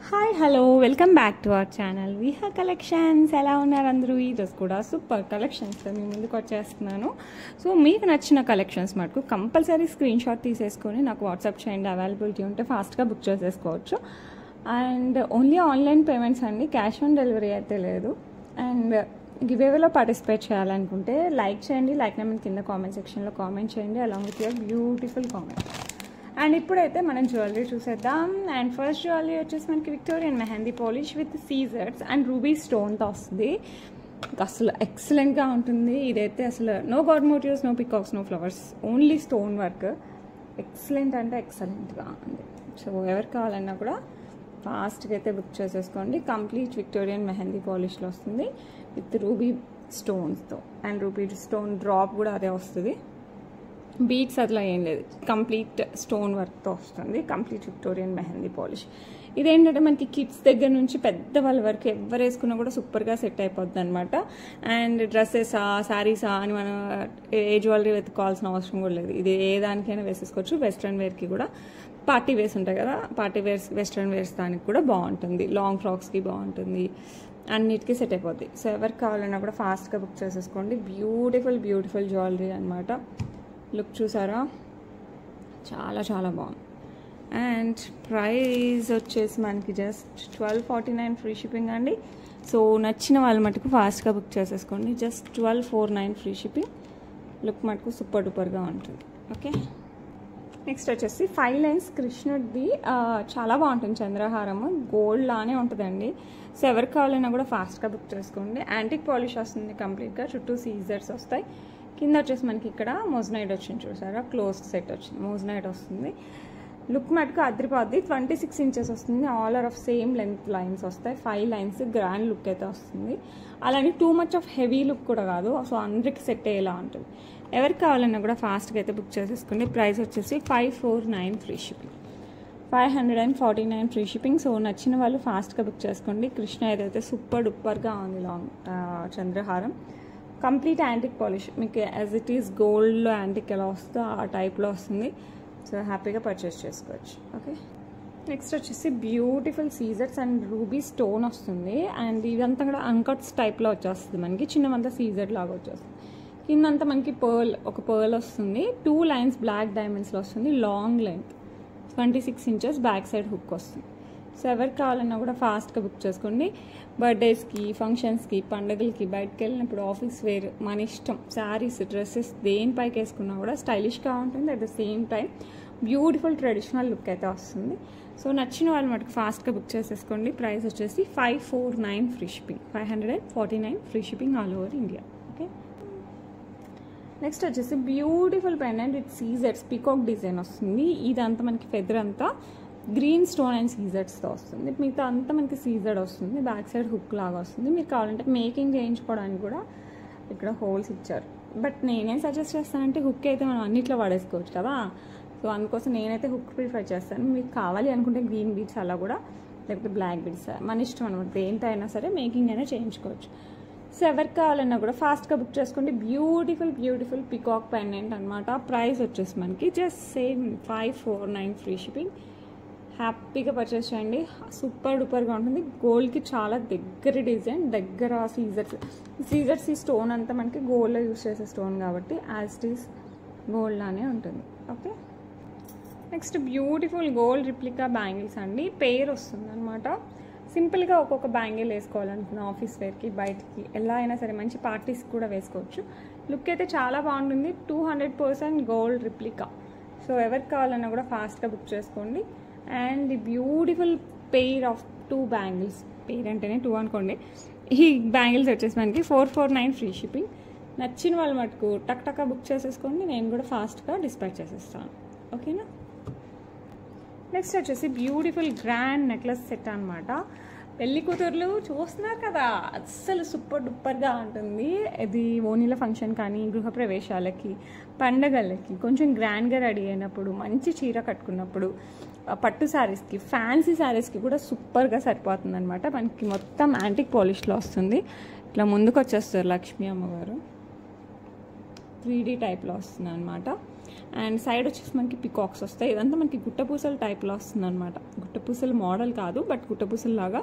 Hi hello welcome back to our channel Viha collections. ఎలా ఉన్నారు అందరూ? ఈరోజు కూడా సూపర్ కలెక్షన్స్తో మీ ముందుకు వచ్చేస్తున్నాను. సో మీకు నచ్చిన కలెక్షన్స్ మటుకు కంపల్సరీ స్క్రీన్ షాట్ తీసేసుకొని నాకు వాట్సాప్ చేయండి. అవైలబిలిటీ ఉంటే ఫాస్ట్గా బుక్ చేసేసుకోవచ్చు. అండ్ ఓన్లీ ఆన్లైన్ పేమెంట్స్ అండి, క్యాష్ ఆన్ డెలివరీ అయితే లేదు. అండ్ గివేవేలో పార్టిసిపేట్ చేయాలనుకుంటే లైక్ చేయండి. లైక్ నెంబర్ కింద కామెంట్ సెక్షన్లో కామెంట్ చేయండి along with your beautiful comment. And ఇప్పుడైతే మనం జ్యువెలరీ చూసేద్దాం. అండ్ ఫస్ట్ జ్యువెలరీ వచ్చేసి మనకి విక్టోరియన్ మెహందీ పాలిష్ విత్ సీజర్స్ అండ్ రూబీ స్టోన్తో వస్తుంది. అసలు ఎక్సలెంట్గా ఉంటుంది. ఇదైతే అసలు no god motifs, no peacocks, no flowers, only stone work. Excellent అంటే ఎక్సలెంట్గా ఉంది. సో ఎవరు కావాలన్నా కూడా ఫాస్ట్గా అయితే బుక్ చేసేసుకోండి. కంప్లీట్ విక్టోరియన్ మెహందీ పాలిష్లో వస్తుంది విత్ రూబీ స్టోన్స్తో. అండ్ రూబీ స్టోన్ డ్రాప్ కూడా అదే వస్తుంది. బీట్స్ అట్లా ఏం లేదు, కంప్లీట్ స్టోన్ వర్క్తో వస్తుంది. Complete Victorian mehndi polish. ఇదేంటంటే మనకి కిడ్స్ దగ్గర నుంచి పెద్దవాళ్ళ వరకు ఎవరు వేసుకున్నా కూడా సూపర్గా సెట్ అయిపోద్ది అనమాట. అండ్ డ్రెస్సెసా శారీసా అని మనం ఏ జ్యువెలరీ వెతుక్కోవాల్సిన అవసరం కూడా లేదు. ఇది ఏ దానికైనా వేసేసుకోవచ్చు. వెస్ట్రన్ వేర్కి కూడా పార్టీ వేర్స్ ఉంటాయి కదా, పార్టీ వేర్స్ వెస్ట్రన్ వేర్స్ దానికి కూడా బాగుంటుంది. లాంగ్ ఫ్రాక్స్కి బాగుంటుంది, అన్నిటికీ సెట్ అయిపోద్ది. సో ఎవరికి కావాలన్నా కూడా ఫాస్ట్గా బుక్ చేసేసుకోండి. బ్యూటిఫుల్ బ్యూటిఫుల్ జ్యువెలరీ అనమాట. లుక్ చూసారా, చాలా చాలా బాగుంది. అండ్ ప్రైస్ వచ్చేసి మనకి జస్ట్ 1249 ఫ్రీ షిప్పింగ్ అండి. సో నచ్చిన వాళ్ళ మటుకు ఫాస్ట్గా బుక్ చేసేసుకోండి. Just 1249 free shipping. లుక్ మటుకు సూపర్ డూపర్గా ఉంటుంది. ఓకే, నెక్స్ట్ వచ్చేసి 5 లైన్స్ కృష్ణుడిది. చాలా బాగుంటుంది. చంద్రహారము గోల్డ్ లానే ఉంటుందండి. సో ఎవరికి కావాలన్నా కూడా ఫాస్ట్గా బుక్ చేసుకోండి. యాంటిక్ పాలిష్ వస్తుంది కంప్లీట్గా, చుట్టూ సీజర్స్ వస్తాయి. కింద వచ్చేసి మనకి ఇక్కడ మోజనైట్ వచ్చింది చూసారా, క్లోజ్ సెట్ వచ్చింది, మోజనైట్ వస్తుంది. లుక్ మటుకు అద్రిపోద్ది. 26 ఇంచెస్ వస్తుంది. All of same length lines వస్తాయి. 5 లైన్స్ గ్రాండ్ లుక్ అయితే వస్తుంది. అలానే too much of heavy look కూడా కాదు. సో అందరికి సెట్ అయ్యేలా ఉంటుంది. ఎవరికి కావాలన్నా కూడా ఫాస్ట్గా అయితే బుక్ చేసేసుకోండి. ప్రైస్ వచ్చేసి 549 free shipping, 549 free shipping. So నచ్చిన వాళ్ళు ఫాస్ట్గా బుక్ చేసుకోండి. కృష్ణ ఏదైతే సూపర్ డూపర్గా ఉంది. లాంగ్ చంద్రహారం కంప్లీట్ యాంటిక్ పాలిష్, మీకు యాజ్ ఇట్ ఈస్ గోల్డ్లో యాంటిక్ ఎలా వస్తుందో ఆ టైప్లో వస్తుంది. సో హ్యాపీగా పర్చేస్ చేసుకోవచ్చు. ఓకే, నెక్స్ట్ వచ్చేసి బ్యూటిఫుల్ సీజర్స్ అండ్ రూబీ స్టోన్ వస్తుంది. అండ్ ఇదంతా కూడా అంకట్స్ టైప్లో వచ్చేస్తుంది. మనకి చిన్నమంతా సీజర్ లాగా వచ్చేస్తుంది. కిందంతా మనకి ఒక పర్ల్ వస్తుంది. 2 లైన్స్ బ్లాక్ డైమండ్స్లో వస్తుంది. Long length 26 inches, back side hook వస్తుంది. సో ఎవరికి కావాలన్నా కూడా ఫాస్ట్గా బుక్ చేసుకోండి. బర్త్డేస్కి, ఫంక్షన్స్కి, పండుగలకి, బయటకు వెళ్ళినప్పుడు ఆఫీస్ వేర్ మన ఇష్టం. శారీస్, డ్రెస్సెస్ దేనిపైకి వేసుకున్నా కూడా స్టైలిష్గా ఉంటుంది. At the same time beautiful traditional look అయితే వస్తుంది. సో నచ్చిన వాళ్ళు మటుకు ఫాస్ట్గా బుక్ చేసేసుకోండి. ప్రైస్ వచ్చేసి 549 free shipping, 549 free shipping all over India. Okay, next వచ్చేసి బ్యూటిఫుల్ పెండెంట్ విత్ సీజర్స్, పీకాక్ డిజైన్ వస్తుంది. ఇదంతా మనకి ఫెదర్ అంతా గ్రీన్ స్టోన్ అండ్ సీజర్స్తో వస్తుంది. మిగతా అంతా మనకి సీజర్డ్ వస్తుంది. బ్యాక్ సైడ్ హుక్ లాగా వస్తుంది. మీరు కావాలంటే మేకింగ్ చేయించుకోవడానికి కూడా ఇక్కడ హోల్స్ ఇచ్చారు. బట్ నేనేం సజెస్ట్ చేస్తానంటే హుక్ అయితే మనం అన్నిట్లో వాడేసుకోవచ్చు కదా. సో అందుకోసం నేనైతే హుక్ ప్రిఫర్ చేస్తాను. మీకు కావాలి అనుకుంటే గ్రీన్ బీడ్స్ అలా కూడా, లేకపోతే బ్లాక్ బీడ్స్, మన ఇష్టం అనమాట. దేంతో అయినా సరే మేకింగ్ అయినా చేయించుకోవచ్చు. సో ఎవరికి కావాలన్నా కూడా ఫాస్ట్గా బుక్ చేసుకోండి. బ్యూటిఫుల్ బ్యూటిఫుల్ పికాక్ పెండెంట్ అనమాట. ప్రైస్ వచ్చేసి మనకి జస్ట్ సేమ్ 549 ఫ్రీ షిప్పింగ్. హ్యాపీగా పర్చేస్ చేయండి. సూపర్ డూపర్గా ఉంటుంది. గోల్డ్కి చాలా దగ్గర డిజైన్, దగ్గర సీజర్స్ ఈ స్టోన్ అంతా మనకి గోల్డ్లో యూస్ చేసే స్టోన్ కాబట్టి యాజ్ ఇట్ ఈస్ గోల్డ్ లానే ఉంటుంది. Okay, next beautiful gold replica bangles అండి. పేర్ వస్తుంది అనమాట. సింపుల్గా ఒక్కొక్క బ్యాంగిల్ వేసుకోవాలనుకున్న ఆఫీస్ వేర్కి, బయటికి ఎలా అయినా సరే మంచి పార్టీస్కి కూడా వేసుకోవచ్చు. లుక్ అయితే చాలా బాగుంటుంది. 200% గోల్డ్ రిప్లికా. సో ఎవరికి కావాలన్నా కూడా ఫాస్ట్గా బుక్ చేసుకోండి. And the beautiful pair of 2 bangles, pair అంటేనే 2 అనుకోండి. ఈ బ్యాంగిల్స్ వచ్చేసి మనకి 449 ఫ్రీ షిప్పింగ్. నచ్చిన వాళ్ళు మటుకు టక్ టక్గా బుక్ చేసేసుకోండి. నేను కూడా ఫాస్ట్గా డిస్పాచ్ చేసేస్తాను. ఓకేనా, నెక్స్ట్ వచ్చేసి బ్యూటిఫుల్ గ్రాండ్ నెక్లెస్ సెట్ అనమాట. పెళ్లి కూతుర్లు చూస్తున్నారు కదా, అస్సలు సూపర్ డూపర్గా ఉంటుంది. ఇది ఓణీల ఫంక్షన్ కానీ, గృహప్రవేశాలకి, పండగలకి కొంచెం గ్రాండ్గా రెడీ అయినప్పుడు, మంచి చీర కట్టుకున్నప్పుడు, పట్టు శారీస్కి, ఫ్యాన్సీ శారీస్కి కూడా సూపర్గా సరిపోతుంది అనమాట. మనకి మొత్తం యాంటిక్ పాలిష్లో వస్తుంది. ఇట్లా ముందుకు వచ్చేస్తారు లక్ష్మీ అమ్మగారు, 3D టైప్లో వస్తుంది అనమాట. అండ్ సైడ్ వచ్చేసి మనకి పికాక్స్ వస్తాయి. ఇదంతా మనకి గుట్టపూసల టైప్లో వస్తుంది అనమాట. గుట్టపూసల మోడల్ కాదు, బట్ గుట్టపూసల లాగా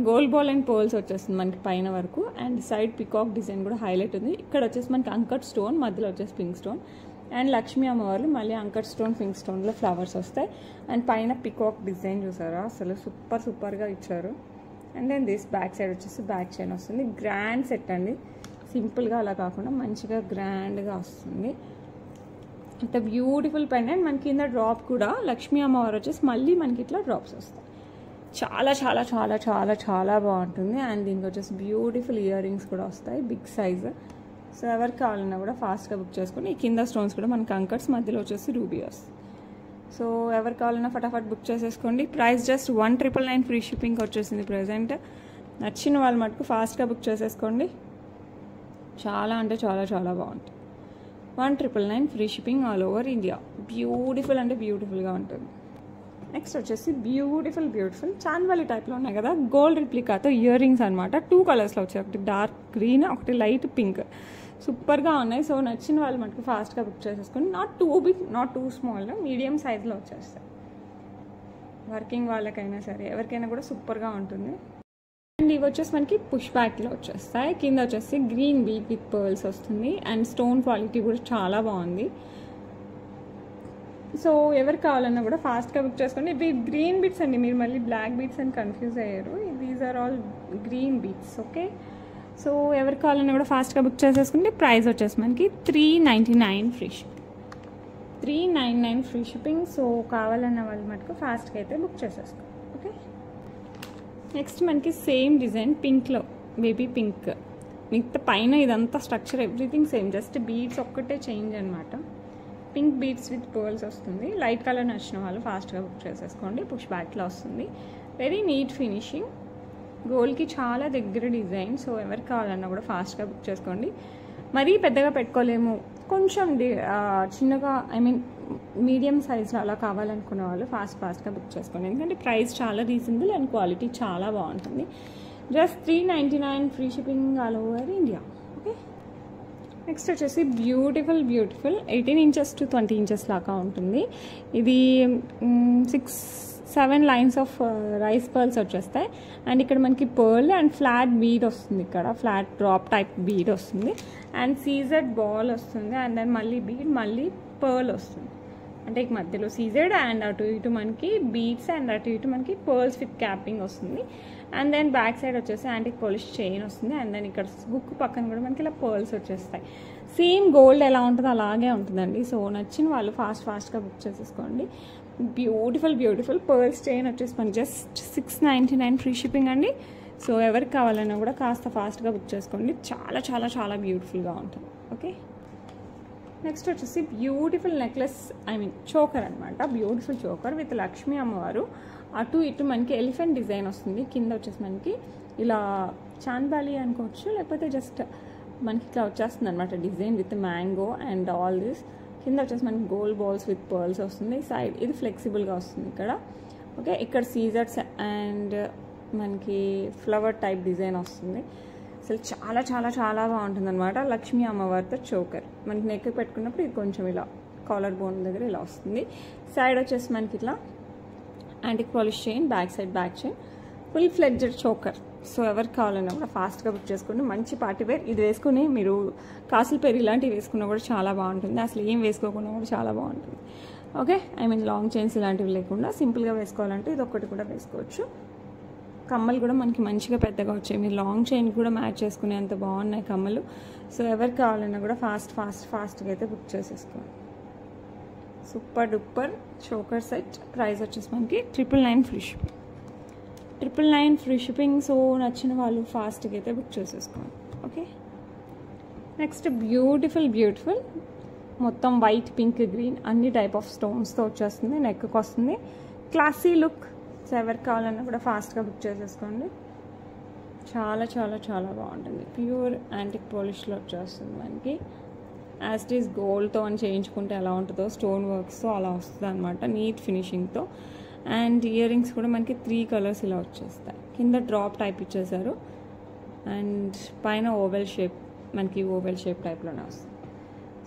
గోల్డ్ బాల్ అండ్ పర్ల్స్ వచ్చేస్తుంది మనకి పైన వరకు. అండ్ సైడ్ పికాక్ డిజైన్ కూడా హైలైట్ ఉంది. ఇక్కడ వచ్చేసి మనకి అంకట్ స్టోన్, మధ్యలో వచ్చేసి పింక్ స్టోన్. అండ్ లక్ష్మీ అమ్మవారు మళ్ళీ అంకట్ స్టోన్, పింక్ స్టోన్లో ఫ్లవర్స్ వస్తాయి. అండ్ పైన పికాక్ డిజైన్ చూసారా, అసలు సూపర్గా ఇచ్చారు. And then this back side వచ్చేసి బ్యాక్ చైన్ వస్తుంది. గ్రాండ్ సెట్ అండి, సింపుల్గా అలా కాకుండా మంచిగా గ్రాండ్గా వస్తుంది. అంత బ్యూటిఫుల్ పెండెంట్. మనకి కింద డ్రాప్ కూడా లక్ష్మీ అమ్మవారు వచ్చేసి మళ్ళీ మనకి ఇట్లా డ్రాప్స్ వస్తాయి. చాలా చాలా చాలా చాలా చాలా బాగుంటుంది. అండ్ దీనికి వచ్చేసి బ్యూటిఫుల్ ఇయర్ రింగ్స్ కూడా వస్తాయి, బిగ్ సైజ్. సో ఎవరికి కావాలన్నా కూడా ఫాస్ట్గా బుక్ చేసుకొని, ఈ కింద స్టోన్స్ కూడా మనకి అంకట్స్, మధ్యలో వచ్చేసి రూబీస్. సో ఎవరికి కావాలన్నా ఫటాఫట్ బుక్ చేసేసుకోండి. ప్రైస్ జస్ట్ 1999 ఫ్రీ షిప్పింగ్ వచ్చేసింది ప్రెజెంట్. నచ్చిన వాళ్ళు మటుకు ఫాస్ట్గా బుక్ చేసేసుకోండి. చాలా అంటే చాలా చాలా బాగుంటుంది. 1999 free shipping all over India. Beautiful అంటే బ్యూటిఫుల్గా ఉంటుంది. నెక్స్ట్ వచ్చేసి బ్యూటిఫుల్ చాంద్వాలి టైప్లో ఉన్నాయి కదా, గోల్డ్ రిప్లికాతో ఇయర్ రింగ్స్ అనమాట. 2 కలర్స్లో వచ్చాయి, ఒకటి డార్క్ గ్రీన్, ఒకటి లైట్ పింక్. సూపర్గా ఉన్నాయి. సో నచ్చిన వాళ్ళు మటుకు ఫాస్ట్గా బుక్ చేసేసుకొని, not too big, not too small, medium సైజ్లో వచ్చేస్తాయి. వర్కింగ్ వాళ్ళకైనా సరే ఎవరికైనా కూడా సూపర్గా ఉంటుంది. అండ్ ఇవి వచ్చేసి మనకి పుష్ బ్యాక్లో వచ్చేస్తాయి. కింద వచ్చేసి గ్రీన్ బీట్ విత్ పర్ల్స్ వస్తుంది. అండ్ స్టోన్ క్వాలిటీ కూడా చాలా బాగుంది. సో ఎవరు కావాలన్నా కూడా ఫాస్ట్గా బుక్ చేసుకోండి. ఇవి గ్రీన్ బీట్స్ అండి, మీరు మళ్ళీ బ్లాక్ బీట్స్ అని కన్ఫ్యూజ్ అయ్యారు. These are all green beads. Okay, so ఎవరు కావాలన్నా కూడా ఫాస్ట్గా బుక్ చేసేసుకుంటే ప్రైస్ వచ్చేసి మనకి 399 free shipping. 399 free shipping. So కావాలన్న వాళ్ళు మటుకు ఫాస్ట్గా అయితే బుక్ చేసేసుకోండి. ఓకే, నెక్స్ట్ మనకి సేమ్ డిజైన్ పింక్లో, బేబీ పింక్. మిగతా పైన ఇదంతా structure everything same, just beads ఒక్కటే చేంజ్ అనమాట. పింక్ బీడ్స్ విత్ పర్ల్స్ వస్తుంది. లైట్ కలర్ నచ్చిన వాళ్ళు ఫాస్ట్గా బుక్ చేసేసుకోండి. పుష్ బ్యాక్లో వస్తుంది. వెరీ నీట్ ఫినిషింగ్, గోల్డ్కి చాలా దగ్గర డిజైన్. సో ఎవరికి కావాలన్నా కూడా ఫాస్ట్గా బుక్ చేసుకోండి. మరీ పెద్దగా పెట్టుకోలేము, కొంచెం చిన్నగా, ఐ మీన్ మీడియం సైజ్లో అలా కావాలనుకున్న వాళ్ళు ఫాస్ట్గా బుక్ చేసుకోండి. ఎందుకంటే ప్రైస్ చాలా రీజనబుల్ అండ్ క్వాలిటీ చాలా బాగుంటుంది. Just 399 free shipping all over India. Okay, next వచ్చేసి బ్యూటిఫుల్ 18 ఇంచెస్ టు 20 ఇంచెస్ లాగా ఉంటుంది. ఇది 6-7 లైన్స్ ఆఫ్ రైస్ పర్ల్స్ వచ్చేస్తాయి. అండ్ ఇక్కడ మనకి పర్ల్ అండ్ ఫ్లాట్ బీడ్ వస్తుంది, ఇక్కడ ఫ్లాట్ డ్రాప్ టైప్ బీడ్ వస్తుంది. అండ్ సీజెడ్ బాల్ వస్తుంది. అండ్ దెన్ మళ్ళీ బీడ్, మళ్ళీ పర్ల్ వస్తుంది. అంటే ఇక మధ్యలో సీజెడ్ అండ్ అటు ఇటు మనకి బీడ్స్ అండ్ అటు ఇటు మనకి పర్ల్స్ విత్ క్యాపింగ్ వస్తుంది. అండ్ దెన్ బ్యాక్ సైడ్ వచ్చేసి యాంటిక్ పాలిష్ చైన్ వస్తుంది. అండ్ దెన్ ఇక్కడ బుక్ పక్కన కూడా మనకి ఇలా పర్ల్స్ వచ్చేస్తాయి. సేమ్ గోల్డ్ ఎలా ఉంటుందో అలాగే ఉంటుందండి. సో నచ్చిన వాళ్ళు ఫాస్ట్గా బుక్ చేసేసుకోండి. బ్యూటిఫుల్ పర్ల్స్ చైన్ వచ్చేసి మనకి జస్ట్ 699 ఫ్రీ షిప్పింగ్ అండి. సో ఎవరికి కావాలన్నా కూడా కాస్త ఫాస్ట్గా బుక్ చేసుకోండి. చాలా చాలా చాలా బ్యూటిఫుల్గా ఉంటుంది. ఓకే, నెక్స్ట్ వచ్చేసి beautiful necklace, I mean choker అనమాట. బ్యూటిఫుల్ చోకర్ విత్ లక్ష్మీ అమ్మవారు. అటు ఇటు మనకి ఎలిఫెంట్ డిజైన్ వస్తుంది. కింద వచ్చేసి మనకి ఇలా చాంద్బాలి అనుకోవచ్చు, లేకపోతే జస్ట్ మనకి ఇట్లా వచ్చేస్తుంది అనమాట design with mango and all this. కింద వచ్చేసి మనకి గోల్డ్ బాల్స్ విత్ పర్ల్స్ వస్తుంది. సైడ్ ఇది ఫ్లెక్సిబుల్గా వస్తుంది ఇక్కడ. ఓకే, ఇక్కడ సీజర్స్ అండ్ మనకి ఫ్లవర్ టైప్ డిజైన్ వస్తుంది. అసలు చాలా చాలా చాలా బాగుంటుంది అనమాట. లక్ష్మీ అమ్మవారితో చోకర్ మనకి నెక్ పెట్టుకున్నప్పుడు ఇది కొంచెం ఇలా కాలర్ బోన్ దగ్గర ఇలా వస్తుంది. సైడ్ వచ్చేసి మనకి ఇట్లా antique polish chain, back side back chain, full fledged choker. So ఎవరికి కావాలన్నా కూడా ఫాస్ట్గా బుక్ చేసుకోండి. మంచి పార్టీ వేర్. ఇది వేసుకుని మీరు కాసుల పేరు ఇలాంటివి వేసుకున్నా కూడా చాలా బాగుంటుంది. అసలు ఏం వేసుకోకుండా కూడా చాలా బాగుంటుంది. Okay, I mean long chains ఇలాంటివి లేకుండా సింపుల్గా వేసుకోవాలంటే ఇది ఒక్కటి కూడా వేసుకోవచ్చు. కమ్మలు కూడా మనకి మంచిగా పెద్దగా వచ్చాయి. మీరు లాంగ్ చైన్ కూడా మ్యాచ్ చేసుకునే అంత బాగున్నాయి కమ్మలు. సో ఎవరికి కావాలన్నా కూడా ఫాస్ట్గా అయితే బుక్ చేసేసుకోండి. Super duper choker set. Price వచ్చేసి మనకి 999 free shipping. 999 free shipping. So నచ్చిన వాళ్ళు ఫాస్ట్గా అయితే బుక్ చేసేసుకోండి. ఓకే, నెక్స్ట్ బ్యూటిఫుల్ మొత్తం వైట్, పింక్, గ్రీన్ అన్ని టైప్ ఆఫ్ స్టోన్స్తో వచ్చేస్తుంది. నెక్కి వస్తుంది. Classy look. సో ఎవరికి కావాలన్నా కూడా ఫాస్ట్గా బుక్ చేసేసుకోండి. చాలా చాలా చాలా బాగుంటుంది. ప్యూర్ యాంటిక్ పాలిష్లో వచ్చేస్తుంది మనకి. యాజ్ ఇట్ ఈస్ గోల్డ్తో అని చేయించుకుంటే ఎలా ఉంటుందో స్టోన్ వర్క్స్తో అలా వస్తుంది అనమాట, నీట్ ఫినిషింగ్తో. అండ్ ఇయర్ రింగ్స్ కూడా మనకి 3 కలర్స్ ఇలా వచ్చేస్తాయి. కింద డ్రాప్ టైప్ ఇచ్చేసారు. అండ్ పైన ఓవెల్ షేప్, మనకి ఓవెల్ షేప్ టైప్లోనే వస్తుంది.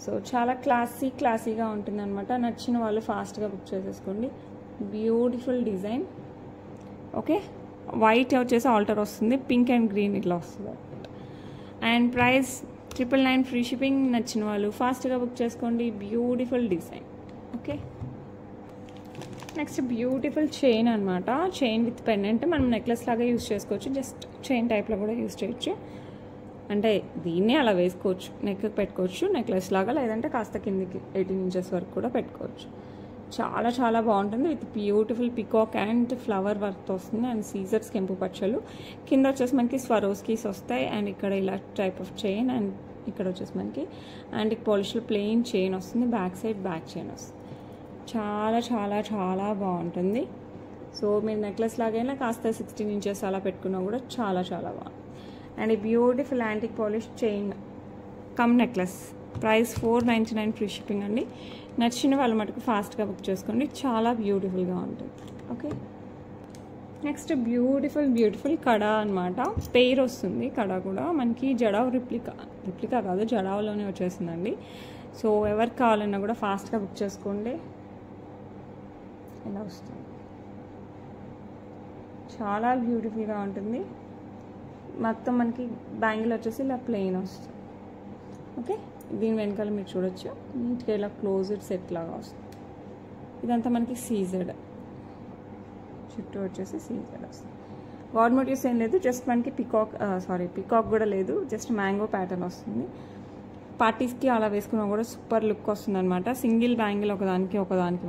సో చాలా క్లాసీగా ఉంటుంది అనమాట. నచ్చిన వాళ్ళు ఫాస్ట్గా బుక్ చేసేసుకోండి. Beautiful design. ఓకే, వైట్ వచ్చేసి ఆల్టర్ వస్తుంది, పింక్ అండ్ గ్రీన్ ఇట్లా వస్తుంది. And price 999 free shipping. నచ్చిన వాళ్ళు ఫాస్ట్గా బుక్ చేసుకోండి. Beautiful design. Okay, next beautiful chain అనమాట. Chain with pendant. మనం నెక్లెస్ లాగా యూజ్ చేసుకోవచ్చు, జస్ట్ చైన్ టైప్లో కూడా యూజ్ చేయొచ్చు. అంటే దీన్నే అలా వేసుకోవచ్చు, నెక్ పెట్టుకోవచ్చు నెక్లెస్ లాగా, లేదంటే కాస్త కిందికి 18 ఇంచెస్ వరకు కూడా పెట్టుకోవచ్చు. చాలా చాలా బాగుంటుంది. With beautiful peacock and flower work వస్తుంది. అండ్ సీజర్స్ కెంపు పచ్చలు. కింద వచ్చేసి మనకి స్వరోస్కీస్ వస్తాయి. అండ్ ఇక్కడ ఇలా టైప్ ఆఫ్ చైన్. అండ్ ఇక్కడ వచ్చేసి మనకి యాంటిక్ పాలిష్లో ప్లెయిన్ చైన్ వస్తుంది. బ్యాక్ సైడ్ బ్యాక్ చైన్ వస్తుంది. చాలా చాలా చాలా బాగుంటుంది. సో మీరు నెక్లెస్ లాగైనా కాస్త 16 ఇంచెస్ అలా పెట్టుకున్నా కూడా చాలా చాలా బాగుంది. అండ్ ఈ beautiful antique polish chain come necklace. Price 499 free shipping అండి. నచ్చిన వాళ్ళ మటుకు ఫాస్ట్గా బుక్ చేసుకోండి. చాలా బ్యూటిఫుల్గా ఉంటుంది. ఓకే, నెక్స్ట్ బ్యూటిఫుల్ కడ అనమాట. పెయిర్ వస్తుంది కడ కూడా మనకి. జడావ్ రిప్లికా కాదు, జడావ్లోనే వచ్చేసిందండి. సో ఎవరికి కావాలన్నా కూడా ఫాస్ట్గా బుక్ చేసుకోండి. ఇలా వస్తుంది, చాలా బ్యూటిఫుల్గా ఉంటుంది. మొత్తం మనకి బ్యాంగిల్ వచ్చేసి ఇలా ప్లెయిన్ వస్తుంది. ఓకే, దీని వెనకాల మీరు చూడొచ్చు నీట్గా ఇలా క్లోజ్డ్ సెట్ లాగా వస్తుంది. ఇదంతా మనకి సీజెడ్, చుట్టూ వచ్చేసి సీజెడ్ వస్తుంది. గాడ్ మోటివ్స్ ఏం లేదు, జస్ట్ మనకి పికాక్ కూడా లేదు, జస్ట్ మ్యాంగో ప్యాటర్న్ వస్తుంది. పార్టీస్కి అలా వేసుకున్నా కూడా సూపర్ లుక్ వస్తుంది అనమాట. సింగిల్ బ్యాంగిల్ ఒకదానికి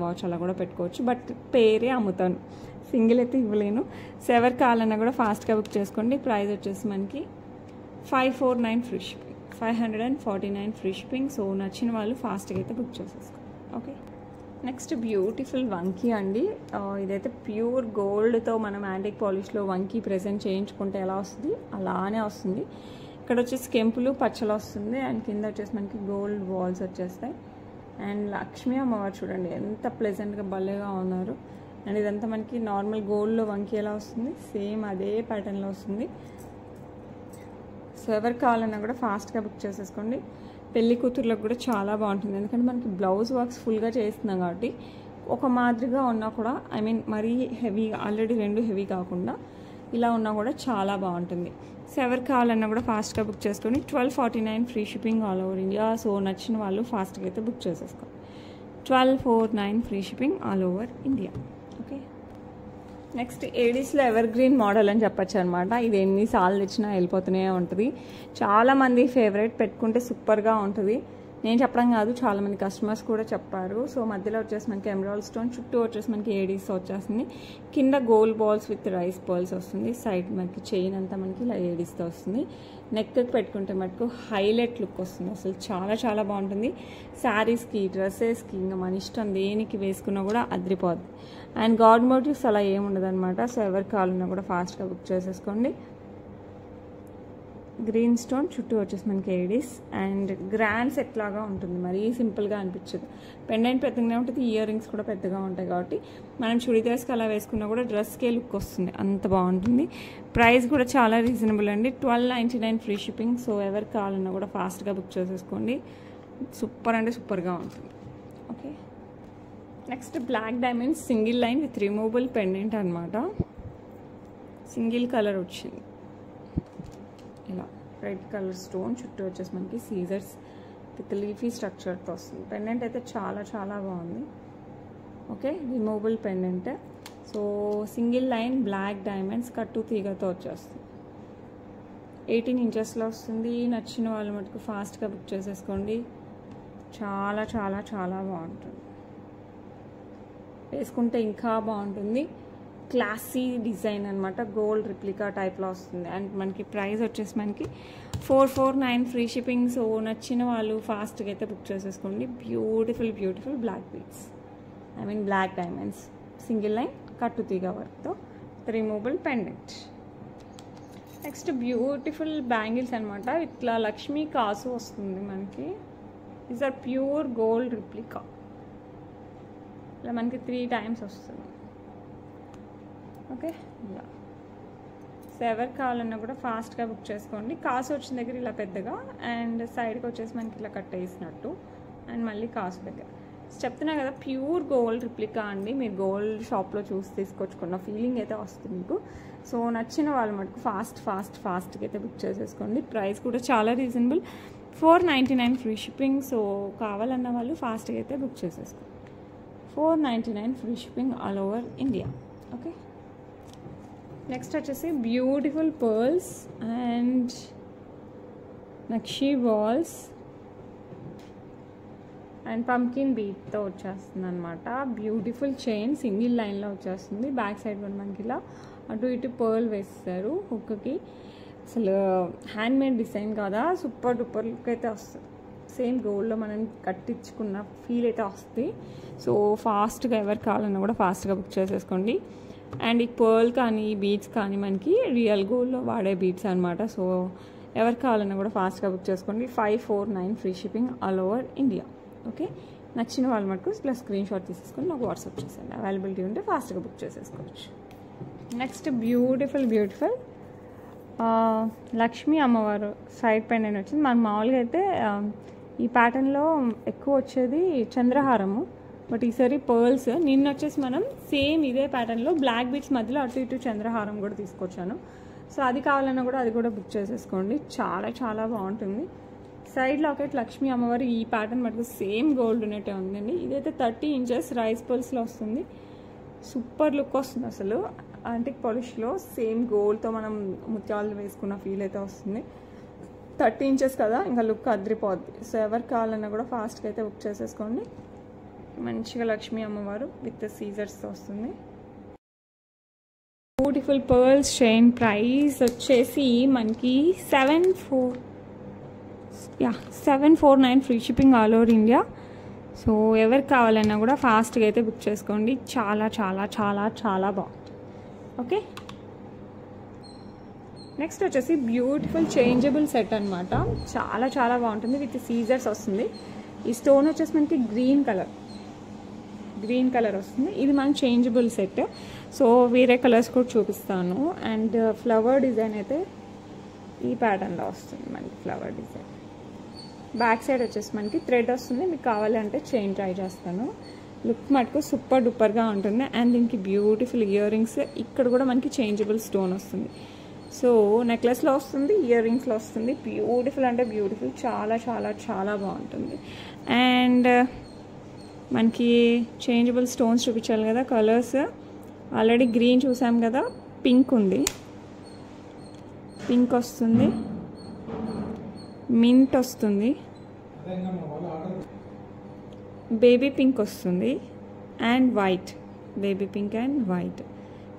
వాచ్ అలా కూడా పెట్టుకోవచ్చు. బట్ పేరే అమ్ముతాను, సింగిల్ అయితే ఇవ్వలేను. సో ఎవరికి కావాలన్నా కూడా ఫాస్ట్గా బుక్ చేసుకోండి. ప్రైస్ వచ్చేసి మనకి 549 free shipping, 549 free shipping. So నచ్చిన వాళ్ళు ఫాస్ట్గా అయితే బుక్ చేసేసుకోండి. ఓకే, నెక్స్ట్ బ్యూటిఫుల్ వంకీ అండి. ఇదైతే ప్యూర్ గోల్డ్తో మనం యాంటిక్ పాలిష్లో వంకీ ప్రెజెంట్ చేయించుకుంటే ఎలా వస్తుంది అలానే వస్తుంది. ఇక్కడ వచ్చేసి కెంపులు పచ్చలు వస్తుంది. అండ్ కింద వచ్చేసి మనకి గోల్డ్ బాల్స్ వచ్చేస్తాయి. అండ్ లక్ష్మీ అమ్మవారు చూడండి ఎంత ప్లెజెంట్గా భలేగా ఉన్నారు. అండ్ ఇదంతా మనకి నార్మల్ గోల్డ్లో వంకీ ఎలా వస్తుంది, సేమ్ అదే ప్యాటర్న్లో వస్తుంది. సో ఎవరికి కావాలన్నా కూడా ఫాస్ట్గా బుక్ చేసేసుకోండి. పెళ్లి కూతుర్లకు కూడా చాలా బాగుంటుంది, ఎందుకంటే మనకి బ్లౌజ్ వర్క్స్ ఫుల్గా చేస్తున్నాం కాబట్టి ఒక మాదిరిగా ఉన్నా కూడా, ఐ మీన్ మరీ హెవీ, ఆల్రెడీ 2 హెవీ కాకుండా ఇలా ఉన్నా కూడా చాలా బాగుంటుంది. సో ఎవరికి కావాలన్నా కూడా ఫాస్ట్గా బుక్ చేసుకొని 1249 free shipping all over India. So నచ్చిన వాళ్ళు ఫాస్ట్గా అయితే బుక్ చేసేసుకోండి. 1249 free shipping all over India. Okay, next ఏడీస్లో ఎవర్ గ్రీన్ మోడల్ అని చెప్పచ్చు అనమాట. ఇది ఎన్నిసార్లు తెచ్చినా వెళ్ళిపోతూనే ఉంటుంది. చాలామంది ఫేవరెట్, పెట్టుకుంటే సూపర్గా ఉంటుంది. నేను చెప్పడం కాదు, చాలామంది కస్టమర్స్ కూడా చెప్పారు. సో మధ్యలో వచ్చేసి మనకి ఎమరాల్డ్ స్టోన్, చుట్టూ వచ్చేసి మనకి ఏడీస్ వచ్చేస్తుంది. కింద gold balls with rice pearls వస్తుంది. సైడ్ మనకి చైన్ అంతా మనకి ఇలా ఏడీస్తో వస్తుంది. నెక్కి పెట్టుకుంటే మటుకు హైలైట్ లుక్ వస్తుంది. అసలు చాలా చాలా బాగుంటుంది. శారీస్కి, డ్రెస్సెస్కి, ఇంకా మన ఇష్టం దేనికి వేసుకున్నా కూడా అదిరిపోద్ది. అండ్ గాడ్ మోటివ్స్ అలా ఏముండదు అనమాట. సో ఎవరికి కావాలన్నా కూడా ఫాస్ట్గా బుక్ చేసేసుకోండి. గ్రీన్ స్టోన్, చుట్టూ వచ్చేసి మనకి ఏడీస్. అండ్ గ్రాండ్ సెట్ లాగా ఉంటుంది, మరీ సింపుల్గా అనిపించదు. పెండెంట్ పెద్దగానే ఉంటుంది, ఇయర్ రింగ్స్ కూడా పెద్దగా ఉంటాయి కాబట్టి మనం చుడిదార్స్కి అలా వేసుకున్నా కూడా డ్రెస్కే లుక్ వస్తుంది, అంత బాగుంటుంది. ప్రైస్ కూడా చాలా రీజనబుల్ అండి, 1299 ఫ్రీ షిప్పింగ్. సో ఎవరికి కావాలన్నా కూడా ఫాస్ట్గా బుక్ చేసేసుకోండి. సూపర్ అంటే సూపర్గా ఉంటుంది. Okay, next black diamonds single line with removable pendant అనమాట. సింగిల్ కలర్ వచ్చింది, ఇలా రెడ్ కలర్ స్టోన్, చుట్టూ వచ్చేసి మనకి సీజర్స్ విత్ లీఫీ స్ట్రక్చర్తో వస్తుంది. పెండెంట్ అయితే చాలా చాలా బాగుంది. Okay, removable pendant. So single line black diamonds కట్టు తీగతో వచ్చేస్తుంది. 18 ఇంచెస్లో వస్తుంది. నచ్చిన వాళ్ళు మటుకు ఫాస్ట్గా బుక్ చేసేసుకోండి. చాలా చాలా చాలా బాగుంటుంది, వేసుకుంటే ఇంకా బాగుంటుంది. క్లాసీ డిజైన్ అనమాట, గోల్డ్ రిప్లికా టైప్లో వస్తుంది. అండ్ మనకి ప్రైస్ వచ్చేసి మనకి 449 ఫ్రీ షిప్పింగ్. సో నచ్చిన వాళ్ళు ఫాస్ట్గా అయితే బుక్ చేసేసుకోండి. Beautiful black beads, I mean black diamonds, single line కట్టు తీగ వర్క్తో removable pendant. Next beautiful bangles అనమాట. ఇట్లా లక్ష్మీ కాసు వస్తుంది మనకి. Is are pure gold replica. ఇలా మనకి 3 టైమ్స్ వస్తుంది. ఓకే, ఇలా. సో ఎవరికి కావాలన్నా కూడా ఫాస్ట్గా బుక్ చేసుకోండి. కాసు వచ్చిన దగ్గర ఇలా పెద్దగా, అండ్ సైడ్కి వచ్చేసి మనకి ఇలా కట్ వేసినట్టు అండ్ మళ్ళీ కాస్ట్ దగ్గర చెప్తున్నా కదా, ప్యూర్ గోల్డ్ రిప్లికా అండి. మీరు గోల్డ్ షాప్లో చూసి తీసుకొచ్చుకున్న ఫీలింగ్ అయితే వస్తుంది మీకు. సో నచ్చిన వాళ్ళు మటుకు ఫాస్ట్గా అయితే బుక్ చేసేసుకోండి. ప్రైస్ కూడా చాలా రీజనబుల్, 499 ఫ్రీ షిప్పింగ్. సో కావాలన్న వాళ్ళు ఫాస్ట్గా అయితే బుక్ చేసేసుకోండి. 499 free shipping all over India. Okay, next వచ్చేసి beautiful pearls and nakshi balls and pumpkin బీట్తో వచ్చేస్తుంది అనమాట. బ్యూటిఫుల్ చైన్ సింగిల్ లైన్లో వచ్చేస్తుంది. బ్యాక్ సైడ్ కూడా మనకి ఇలా అటు ఇటు పర్ల్ వేస్తారు హుక్కి. అసలు హ్యాండ్మేడ్ డిజైన్ కదా, సూపర్ డూపర్ లుక్ అయితే వస్తుంది. సేమ్ గోల్డ్లో మనం కట్టించుకున్న ఫీల్ అయితే వస్తుంది. సో ఫాస్ట్గా ఎవరు కావాలన్నా కూడా ఫాస్ట్గా బుక్ చేసేసుకోండి. అండ్ ఈ పర్ల్ కానీ బీడ్స్ కానీ మనకి రియల్ గోల్డ్లో వాడే బీడ్స్ అనమాట. సో ఎవరు కావాలన్నా కూడా ఫాస్ట్గా బుక్ చేసుకోండి. 549 free shipping all over India. Okay, నచ్చిన వాళ్ళు మటుకు ప్లస్ స్క్రీన్ షాట్ తీసేసుకొని నాకు వాట్సాప్ చేసేయండి. అవైలబిలిటీ ఉంటే ఫాస్ట్గా బుక్ చేసేసుకోవచ్చు. నెక్స్ట్ బ్యూటిఫుల్ లక్ష్మీ అమ్మవారు సైడ్ పెండెంట్ వచ్చింది. మనకు మామూలుగా అయితే ఈ ప్యాటర్న్లో ఎక్కువ వచ్చేది చంద్రహారము, బట్ ఈసారి పర్ల్స్. నిన్న వచ్చేసి మనం సేమ్ ఇదే ప్యాటర్న్లో బ్లాక్ బీట్స్ మధ్యలో అటు ఇటు చంద్రహారం కూడా తీసుకొచ్చాను. సో అది కావాలన్నా కూడా అది కూడా బుక్ చేసేసుకోండి. చాలా చాలా బాగుంటుంది. సైడ్ లాకెట్ లక్ష్మీ అమ్మవారు ఈ ప్యాటర్న్ మటుకు సేమ్ గోల్డ్ ఉన్నట్టే ఉందండి. ఇదైతే 30 ఇంచెస్ రైస్ పర్ల్స్లో వస్తుంది. సూపర్ లుక్ వస్తుంది అసలు. యాంటిక్ పాలిష్లో సేమ్ గోల్డ్తో మనం ముత్యాలు వేసుకున్న ఫీల్ అయితే వస్తుంది. 30 ఇంచెస్ కదా, ఇంకా లుక్ అదిరిపోద్ది. సో ఎవరు కావాలన్నా కూడా ఫాస్ట్గా అయితే బుక్ చేసేసుకోండి. మంచిగా లక్ష్మీ అమ్మవారు విత్ సీజర్స్తో వస్తుంది. బ్యూటిఫుల్ పర్ల్స్ చైన్ ప్రైస్ వచ్చేసి మనకి 749 free shipping all over India. So ఎవరు కావాలన్నా కూడా ఫాస్ట్గా అయితే బుక్ చేసుకోండి. చాలా చాలా చాలా చాలా బాగుంది. ఓకే, నెక్స్ట్ వచ్చేసి బ్యూటిఫుల్ చేంజబుల్ సెట్ అనమాట. చాలా చాలా బాగుంటుంది. విత్ సీజర్స్ వస్తుంది. ఈ స్టోన్ వచ్చేసి మనకి గ్రీన్ కలర్ వస్తుంది. ఇది మన చేంజబుల్ సెట్. సో వేరే కలర్స్ కూడా చూపిస్తాను. అండ్ ఫ్లవర్ డిజైన్ అయితే ఈ ప్యాటర్న్లో వస్తుంది మనకి. ఫ్లవర్ డిజైన్ బ్యాక్ సైడ్ వచ్చేసి మనకి థ్రెడ్ వస్తుంది. మీకు కావాలంటే చైన్ ట్రై చేస్తాను. లుక్ మటుకు సూపర్ డూపర్గా ఉంటుంది. అండ్ దీనికి బ్యూటిఫుల్ ఇయర్ రింగ్స్. ఇక్కడ కూడా మనకి చేంజబుల్ స్టోన్ వస్తుంది. సో నెక్లెస్లో వస్తుంది, ఇయర్ రింగ్స్లో వస్తుంది. బ్యూటిఫుల్ అంటే బ్యూటిఫుల్, చాలా చాలా చాలా బాగుంటుంది. అండ్ మనకి చేంజబుల్ స్టోన్స్ చూపించాలి కదా, కలర్స్ ఆల్రెడీ గ్రీన్ చూసాం కదా, పింక్ ఉంది, పింక్ వస్తుంది, మింట్ వస్తుంది, బేబీ పింక్ వస్తుంది, and white, baby pink and white.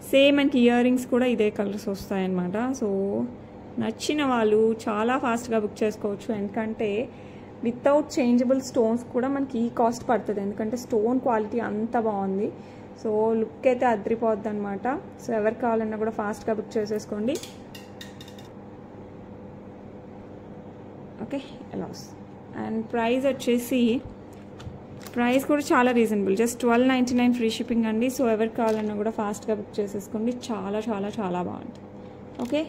Same మనకి ఇయర్ రింగ్స్ కూడా ఇదే కలర్స్ వస్తాయన్నమాట. సో నచ్చిన వాళ్ళు చాలా ఫాస్ట్గా బుక్ చేసుకోవచ్చు. ఎందుకంటే వితౌట్ చేంజబుల్ స్టోన్స్ కూడా మనకి ఈ కాస్ట్ పడుతుంది. ఎందుకంటే స్టోన్ క్వాలిటీ అంత బాగుంది. సో లుక్ అయితే అదిరిపోద్ది అనమాట. సో ఎవరు కావాలన్నా కూడా ఫాస్ట్గా బుక్ చేసేసుకోండి. ఓకే, ఎలా వస్తుంది. అండ్ ప్రైస్ వచ్చేసి ప్రైస్ కూడా చాలా రీజనబుల్, జస్ట్ 1299 ఫ్రీ షిప్పింగ్ అండి. సో ఎవరికి కావాలన్నా కూడా ఫాస్ట్గా బుక్ చేసేసుకోండి. చాలా చాలా చాలా బాగుంటుంది. Okay,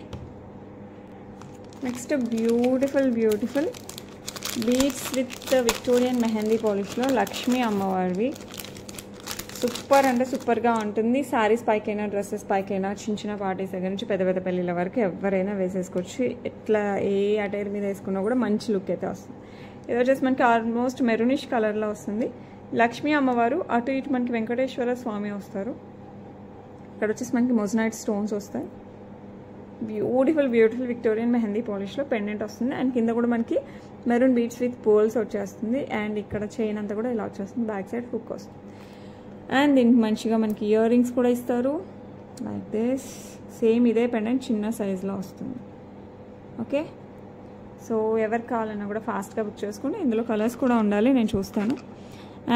next beautiful beads with Victorian mehndi పాలిష్లో లక్ష్మీ అమ్మవారివి. సూపర్ అంటే సూపర్గా ఉంటుంది. శారీస్ పైకైనా, డ్రెస్సెస్ పైకైనా, చిన్న పార్టీస్ దగ్గర నుంచి పెద్ద పెద్ద పెళ్ళిళ్ళ వరకు ఎవరైనా వేసేసుకోవచ్చు. ఎట్లా ఏ అటైర్ మీద వేసుకున్నా కూడా మంచి లుక్ అయితే వస్తుంది. ఇది వచ్చేసి మనకి ఆల్మోస్ట్ మెరూనిష్ కలర్లో వస్తుంది. లక్ష్మీ అమ్మవారు, అటు ఇటు మనకి వెంకటేశ్వర స్వామి వస్తారు. ఇక్కడ వచ్చేసి మనకి మొజనైట్ స్టోన్స్ వస్తాయి. బ్యూటిఫుల్ విక్టోరియన్ మెహందీ పాలిష్లో పెండెంట్ వస్తుంది. అండ్ కింద కూడా మనకి మెరూన్ బీడ్స్ విత్ పోల్స్ వచ్చేస్తుంది. అండ్ ఇక్కడ చైన్ అంతా కూడా ఇలా వచ్చేస్తుంది. బ్యాక్ సైడ్ హుక్ వస్తుంది. అండ్ దీనికి మంచిగా మనకి ఇయర్ రింగ్స్ కూడా ఇస్తారు లైక్ దిస్. సేమ్ ఇదే పెండెంట్ చిన్న సైజులో వస్తుంది. ఓకే, సో ఎవరికి కావాలన్నా కూడా ఫాస్ట్గా బుక్ చేసుకోండి. ఇందులో కలర్స్ కూడా ఉండాలి, నేను చూస్తాను.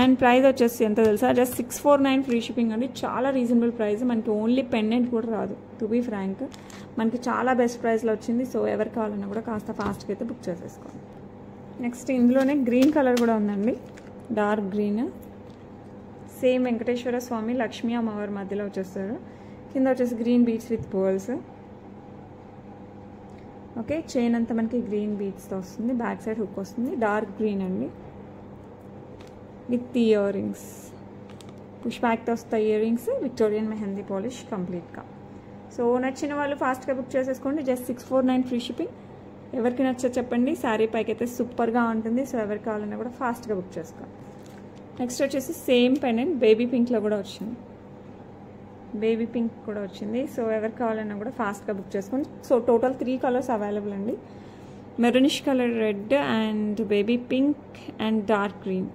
అండ్ ప్రైస్ వచ్చేసి ఎంత తెలుసా, జస్ట్ 649 ఫ్రీ షిప్పింగ్ అండి. చాలా రీజనబుల్ ప్రైస్. మనకి ఓన్లీ పెండెంట్ కూడా రాదు, టు బీ ఫ్రాంక్. మనకి చాలా బెస్ట్ ప్రైస్లో వచ్చింది. సో ఎవరు కావాలన్నా కూడా కాస్త ఫాస్ట్గా అయితే బుక్ చేసేసుకోండి. నెక్స్ట్ ఇందులోనే గ్రీన్ కలర్ కూడా ఉందండి, డార్క్ గ్రీన్. సేమ్ వెంకటేశ్వర స్వామి లక్ష్మీ అమ్మవారి మధ్యలో వచ్చేస్తారు. కింద వచ్చేసి green beads with pearls. Okay, chain అంతా మనకి గ్రీన్ బీడ్స్తో వస్తుంది. బ్యాక్ సైడ్ హుక్ వస్తుంది. డార్క్ గ్రీన్ అండి. With ear rings. పుష్ బ్యాక్తో వస్తాయి ear rings, Victorian mehndi polish కంప్లీట్గా. సో నచ్చిన వాళ్ళు ఫాస్ట్గా బుక్ చేసేసుకోండి. Just 649 free shipping. ఎవరికి నచ్చో చెప్పండి. శారీ పైకి అయితే సూపర్గా ఉంటుంది. సో ఎవరికి కావాలన్నా కూడా ఫాస్ట్గా బుక్ చేసుకోండి. నెక్స్ట్ వచ్చేసి సేమ్ పెండెంట్ బేబీ పింక్లో కూడా వచ్చింది. బేబీ పింక్ కూడా వచ్చింది. సో ఎవరికి కావాలన్నా కూడా ఫాస్ట్గా బుక్ చేసుకోండి. సో టోటల్ 3 కలర్స్ అవైలబుల్ అండి. Maroonish colour red and baby pink and dark green.